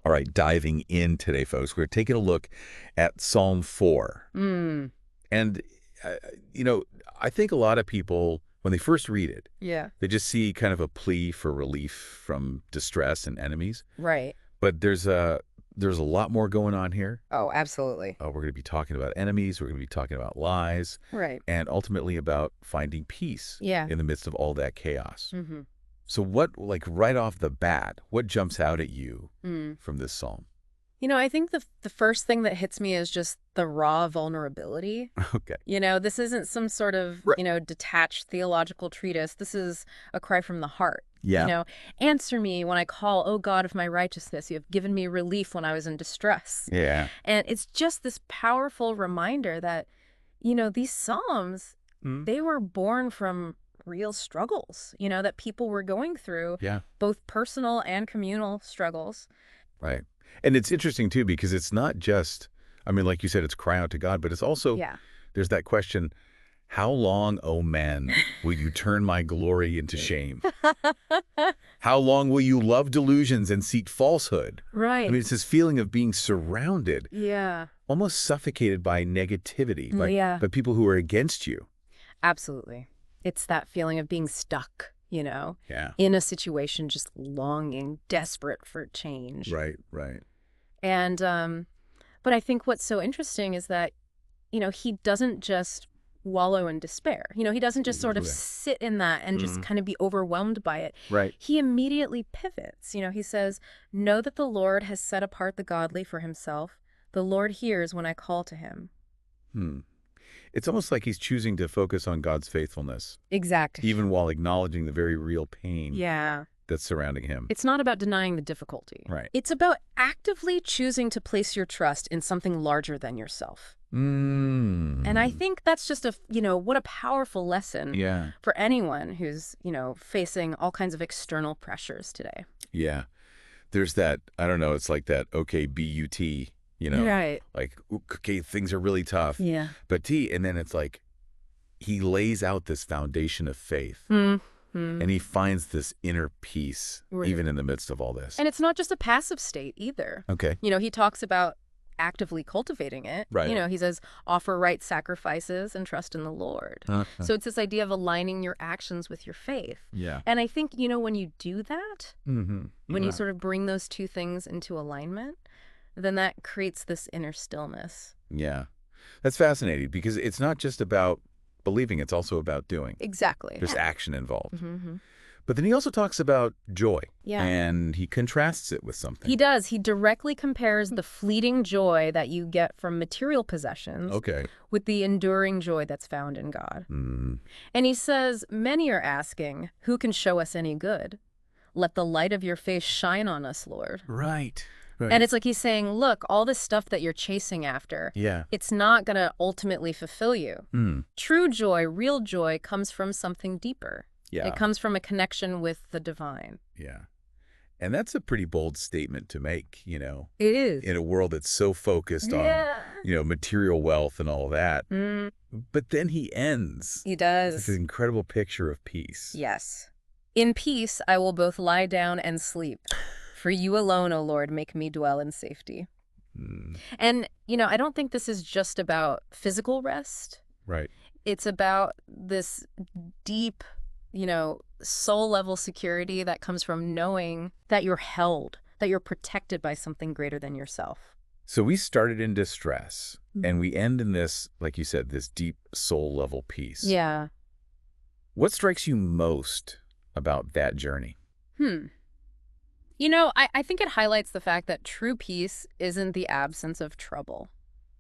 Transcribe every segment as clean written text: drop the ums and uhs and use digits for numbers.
All right, diving in today, folks, we're taking a look at Psalm 4. Mm, And, uh, you know, I think a lot of people, when they first read it, yeah, they just see kind of a plea for relief from distress and enemies. right. But there's a lot more going on here. Oh, absolutely. We're going to be talking about enemies. We're going to be talking about lies, Right. and ultimately about finding peace Yeah. in the midst of all that chaos. Mm-hmm. So what, like right off the bat, what jumps out at you Mm. from this psalm? I think the first thing that hits me is just the raw vulnerability. Okay. This isn't some sort of, Right. detached theological treatise. This is a cry from the heart. You Yeah. know, answer me when I call, O God of my righteousness. You have given me relief when I was in distress. Yeah. And it's just this powerful reminder that, these Psalms, Mm. they were born from real struggles, that people were going through, Yeah. both personal and communal struggles. Right. And it's interesting too, because it's not just, I mean, like you said, it's cry out to God, but it's also, Yeah. there's that question, how long, O man, will you turn my glory into shame? How long will you love delusions and seek falsehood? I Right. mean, it's this feeling of being surrounded, Yeah. almost suffocated by negativity, Yeah. by people who are against you. Absolutely. It's that feeling of being stuck, Yeah. in a situation, just longing, desperate for change. Right, right. And, but I think what's so interesting is that, he doesn't just wallow in despair. He doesn't just sort of Okay. sit in that and just Mhm. kind of be overwhelmed by it. Right. He immediately pivots. He says, know that the Lord has set apart the godly for himself. The Lord hears when I call to him. Hmm. It's almost like he's choosing to focus on God's faithfulness, Exactly. even while acknowledging the very real pain Yeah. that's surrounding him. It's not about denying the difficulty. Right. It's about actively choosing to place your trust in something larger than yourself. And I Mm. think that's just what a powerful lesson Yeah. for anyone who's, facing all kinds of external pressures today. Yeah. There's that, I don't know, it's like that, okay, B-U-T, Right. like, okay, things are really tough, Yeah. but T, and then it's like, he lays out this foundation of faith, Mm-hmm. and he finds this inner peace, Right. even in the midst of all this. And it's not just a passive state either. Okay. He talks about actively cultivating it. Right. He says, offer right sacrifices and trust in the Lord. Uh-huh. So it's this idea of aligning your actions with your faith. Yeah. And I think, when you do that, Mm-hmm. when you sort of bring those two things into alignment, then that creates this inner stillness. Yeah. That's fascinating, because it's not just about believing, it's also about doing. Exactly. There's action involved. Mm-hmm. But then he also talks about joy. Yeah. And he contrasts it with something. He does. He directly compares the fleeting joy that you get from material possessions Okay. with the enduring joy that's found in God. Mm. And he says, many are asking, who can show us any good? Let the light of your face shine on us, Lord. Right. Right. And it's like he's saying, look, all this stuff that you're chasing after, Yeah. it's not going to ultimately fulfill you. Mm. True joy, real joy, comes from something deeper. Yeah. It comes from a connection with the divine. Yeah. And that's a pretty bold statement to make, It is. in a world that's so focused on, material wealth and all that. Mm, But then he ends he with does. this incredible picture of peace. Yes. In peace, I will both lie down and sleep. For you alone, O Lord, make me dwell in safety. Mm. And, I don't think this is just about physical rest. Right. It's about this deep, soul level security that comes from knowing that you're held, that you're protected by something greater than yourself. So we started in distress, and we end in this, like you said, this deep soul level peace. Yeah. What strikes you most about that journey? I think it highlights the fact that true peace isn't the absence of trouble.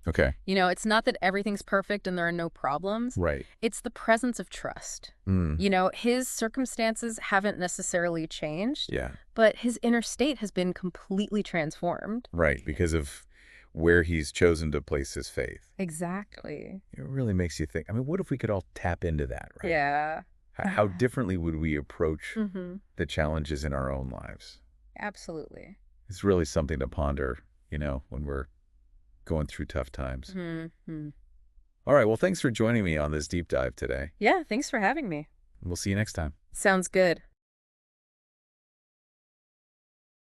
Okay. It's not that everything's perfect and there are no problems. Right. It's the presence of trust. Mm. His circumstances haven't necessarily changed, Yeah. but his inner state has been completely transformed. Right. Because of where he's chosen to place his faith. Exactly. It really makes you think, I mean, what if we could all tap into that, right? Yeah. How differently would we approach Mm-hmm. the challenges in our own lives? Absolutely. It's really something to ponder, when we're going through tough times. Mm-hmm. All right. Well, thanks for joining me on this deep dive today. Yeah, thanks for having me. We'll see you next time. Sounds good.